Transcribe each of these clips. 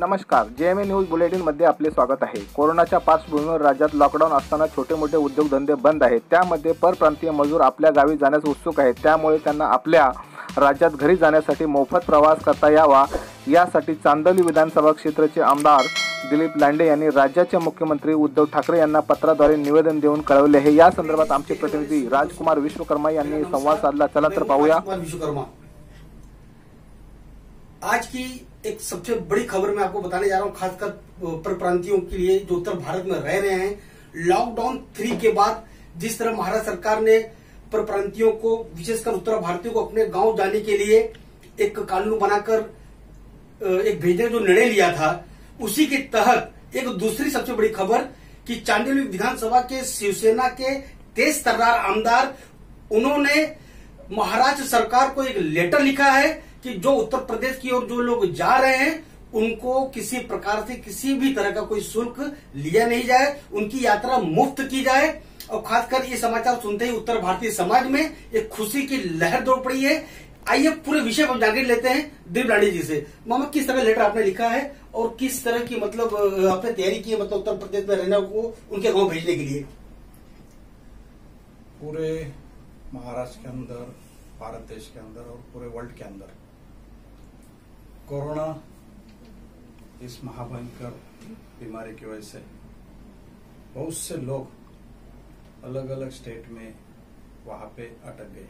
नमस्कार, JMA news bulletin मध्ये आपले स्वागत आहे। कोरोनाच्या पार्श्वभूमीवर राज्यात लॉकडाऊन असताना छोटे मोठे उद्योगधंदे बंद आहेत। त्यामध्ये परप्रांतीय मजूर आपल्या गावी जाण्यास उत्सुक आहेत। त्यामुळे त्यांना आपल्या राज्यात घरी जाण्यासाठी मोफत प्रवास करता यावा यासाठी चांदोली विधानसभा क्षेत्राचे आमदार दिलीप लांडे यांनी राज्याचे मुख्यमंत्री उद्धव ठाकरे यांना पत्राद्वारे निवेदन देऊन कळवले आहे। या संदर्भात आमचे प्रतिनिधी राजकुमार विश्वकर्मा यांनी संवाद साधला। चला तर पाहूया। विश्वकर्मा, आज की एक सबसे बड़ी खबर मैं आपको बताने जा रहा हूं, खासकर परप्रांतियों के लिए जो उत्तर भारत में रह रहे हैं। लॉकडाउन 3 के बाद जिस तरह महाराष्ट्र सरकार ने परप्रांतियों को, विशेषकर उत्तर भारतीयों को अपने गांव जाने के लिए एक कानून बनाकर एक भेजने जो निर्णय लिया था, उसी के तहत एक दूसरी सबसे बड़ी खबर कि चांदोली विधानसभा के शिवसेना के तेज तर्रार आमदार, उन्होंने महाराष्ट्र सरकार को एक लेटर लिखा है कि जो उत्तर प्रदेश की ओर जो लोग जा रहे हैं उनको किसी प्रकार से किसी भी तरह का कोई शुल्क लिया नहीं जाए, उनकी यात्रा मुफ्त की जाए। और खासकर ये समाचार सुनते ही उत्तर भारतीय समाज में एक खुशी की लहर दौड़ पड़ी है। आइए पूरे विषय पर जानकारी लेते हैं दिलीप लांडे जी से। मामा, किस तरह लेटर आपने लिखा है और किस तरह की मतलब आपने तैयारी की है, मतलब उत्तर प्रदेश में रहने को उनके गांव भेजने के लिए? पूरे महाराष्ट्र के अंदर, भारत देश के अंदर और पूरे वर्ल्ड के अंदर कोरोना इस महाभयंकर बीमारी की वजह से बहुत से लोग अलग अलग स्टेट में वहां पे अटक गए,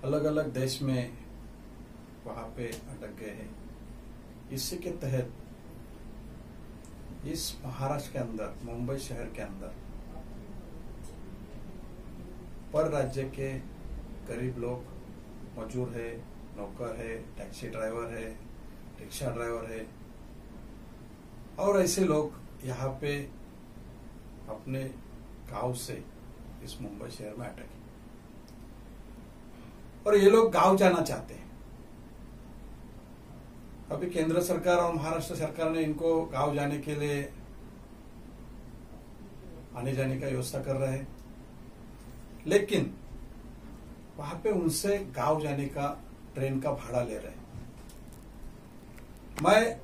अलग अलग देश में वहां पे अटक गए हैं। इसी के तहत इस महाराष्ट्र के अंदर, मुंबई शहर के अंदर पर राज्य के गरीब लोग, मजदूर है, नौकर है, टैक्सी ड्राइवर है, रिक्शा ड्राइवर है, और ऐसे लोग यहाँ पे अपने गांव से इस मुंबई शहर में अटके और ये लोग गांव जाना चाहते हैं। अभी केंद्र सरकार और महाराष्ट्र सरकार ने इनको गांव जाने के लिए आने जाने का व्यवस्था कर रहे हैं, लेकिन वहां पे उनसे गांव जाने का ट्रेन का भाड़ा ले रहे हैं। मैं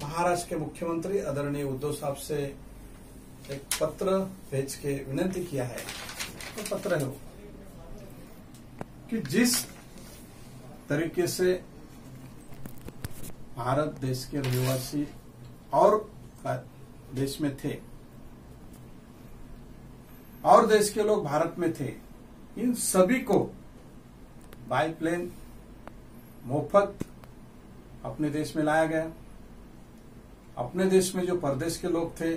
महाराष्ट्र के मुख्यमंत्री आदरणीय उद्धव साहब से एक पत्र भेज के विनती किया है, तो पत्र है वो कि जिस तरीके से भारत देश के रहवासी और देश में थे और देश के लोग भारत में थे, इन सभी को बाय प्लेन मुफ्त अपने देश में लाया गया। अपने देश में जो परदेश के लोग थे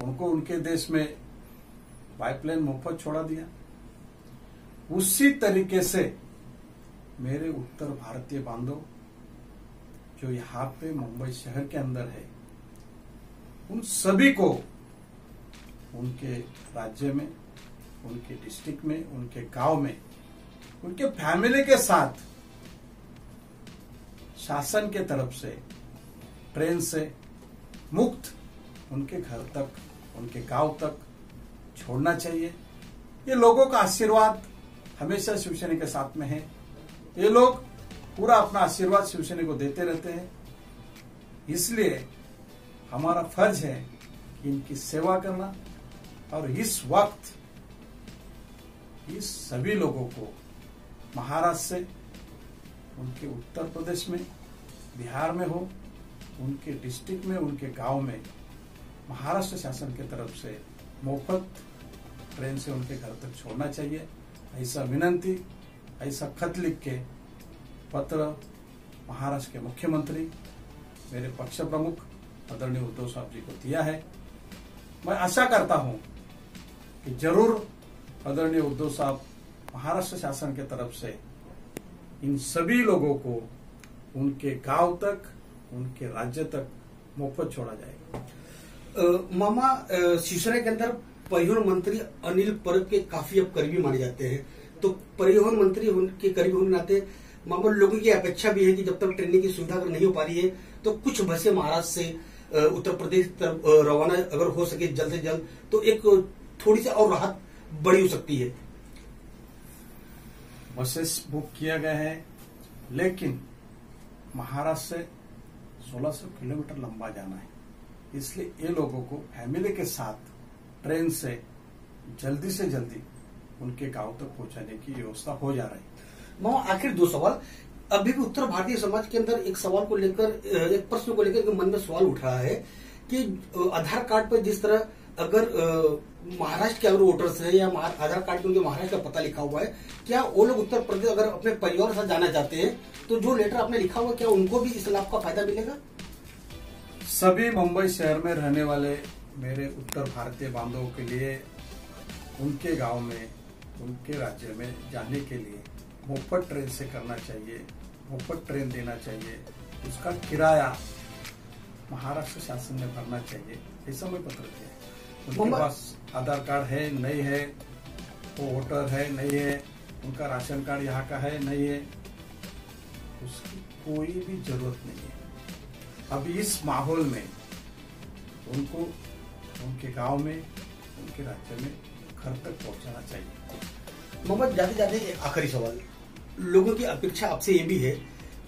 उनको उनके देश में बाय प्लेन मुफ्त छोड़ा दिया। उसी तरीके से मेरे उत्तर भारतीय बांधव जो यहाँ पे मुंबई शहर के अंदर है, उन सभी को उनके राज्य में, उनके डिस्ट्रिक्ट में, उनके गांव में, उनके फैमिली के साथ शासन के तरफ से ट्रेन से मुक्त उनके घर तक, उनके गांव तक छोड़ना चाहिए। ये लोगों का आशीर्वाद हमेशा शिवसेना के साथ में है। ये लोग पूरा अपना आशीर्वाद शिवसेना को देते रहते हैं, इसलिए हमारा फर्ज है कि इनकी सेवा करना। और इस वक्त इस सभी लोगों को महाराष्ट्र से, उनके उत्तर प्रदेश में, बिहार में हो, उनके डिस्ट्रिक्ट में, उनके गांव में महाराष्ट्र शासन की तरफ से मुफ्त ट्रेन से उनके घर तक छोड़ना चाहिए। ऐसा विनती, ऐसा खत लिख के पत्र महाराष्ट्र के मुख्यमंत्री, मेरे पक्ष प्रमुख आदरणीय उद्धव साहब जी को दिया है। मैं आशा करता हूं कि जरूर आदरणीय उद्धव साहब महाराष्ट्र शासन के तरफ से इन सभी लोगों को उनके गांव तक, उनके राज्य तक मुफ्त छोड़ा जाएगा। मामा, शिवसेना के अंदर परिवहन मंत्री अनिल परब के काफी अब करीबी माने जाते हैं, तो परिवहन मंत्री उनके करीबी होने नाते मामा, लोगों की अपेक्षा भी है कि जब तक ट्रेन की सुविधा अगर नहीं हो पा रही है तो कुछ बसें महाराष्ट्र से उत्तर प्रदेश तरफ रवाना अगर हो सके जल्द से जल्द, तो एक थोड़ी सी और राहत बड़ी हो सकती है। बसेस बुक किया गया है, लेकिन महाराष्ट्र से 1600 किलोमीटर लंबा जाना है, इसलिए ये लोगों को फैमिली के साथ ट्रेन से जल्दी से जल्दी उनके गांव तक पहुंचाने की व्यवस्था हो जा रही है। मामा, आखिर 2 सवाल। अभी भी उत्तर भारतीय समाज के अंदर एक सवाल को लेकर, एक प्रश्न को लेकर मन में सवाल उठ रहा है कि आधार कार्ड पर जिस तरह अगर महाराष्ट्र के अगर वोटर्स है या आधार कार्ड पे उनके महाराष्ट्र का पता लिखा हुआ है, क्या वो लोग उत्तर प्रदेश अगर अपने परिवार के साथ जाना चाहते हैं तो जो लेटर आपने लिखा हुआ, क्या उनको भी इस लाभ का फायदा मिलेगा? सभी मुंबई शहर में रहने वाले मेरे उत्तर भारतीय बांधवों के लिए उनके गांव में, उनके राज्य में जाने के लिए मुफ्त ट्रेन से करना चाहिए, मुफ्त ट्रेन देना चाहिए, उसका किराया महाराष्ट्र शासन ने भरना चाहिए, ऐसा मैं पत्र दिया। उनके पास आधार कार्ड है नहीं है, वो वोटर है नहीं है, उनका राशन कार्ड यहाँ का है नहीं है, उसकी कोई भी जरूरत नहीं है। अब इस माहौल में उनको उनके गांव में, उनके राज्य में घर तक पहुंचाना चाहिए। मोहम्मद, जाते जाते एक आखिरी सवाल, लोगों की अपेक्षा आपसे ये भी है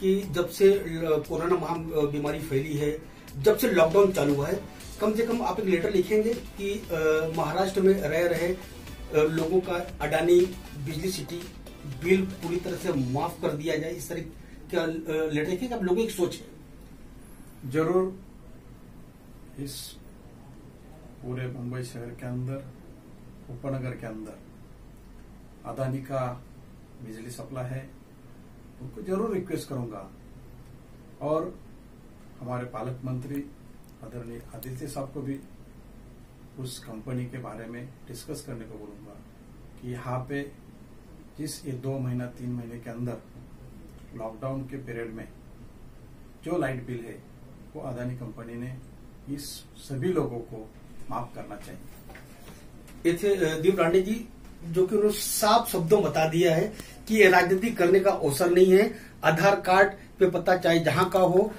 कि जब से कोरोना बीमारी फैली है, जब से लॉकडाउन चालू हुआ है, कम से कम आप एक लेटर लिखेंगे कि महाराष्ट्र में रह रहे लोगों का अडानी बिजली सिटी बिल पूरी तरह से माफ कर दिया जाए, इस तरह का लेटर लिखेंगे? आप लोगों की सोच है? जरूर। इस पूरे मुंबई शहर के अंदर, उपनगर के अंदर अदानी का बिजली सप्लाई है, उनको जरूर रिक्वेस्ट करूंगा और हमारे पालक मंत्री आदरणीय आदित्य साहब को भी उस कंपनी के बारे में डिस्कस करने को बोलूंगा कि यहाँ पे जिस ये 2 महीना 3 महीने के अंदर लॉकडाउन के पीरियड में जो लाइट बिल है वो अदानी कंपनी ने इस सभी लोगों को माफ करना चाहिए। ये थे दीप रांडे जी, जो कि उन्होंने साफ शब्दों बता दिया है कि ये राजनीति करने का अवसर नहीं है। आधार कार्ड पे पता चाहे जहां का हो,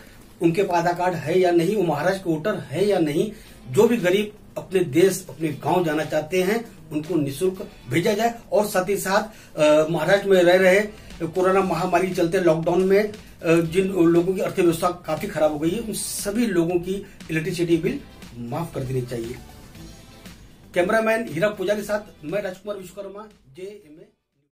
उनके पास आधार कार्ड है या नहीं, वो महाराष्ट्र के वोटर है या नहीं, जो भी गरीब अपने देश, अपने गांव जाना चाहते हैं उनको निःशुल्क भेजा जाए। और साथ ही साथ महाराष्ट्र में रह रहे कोरोना महामारी के चलते लॉकडाउन में जिन लोगों की अर्थव्यवस्था काफी खराब हो गई है, उन सभी लोगों की इलेक्ट्रिसिटी बिल माफ कर देनी चाहिए। कैमरामैन हीरा पूजा के साथ मैं राजकुमार विश्वकर्मा, JM।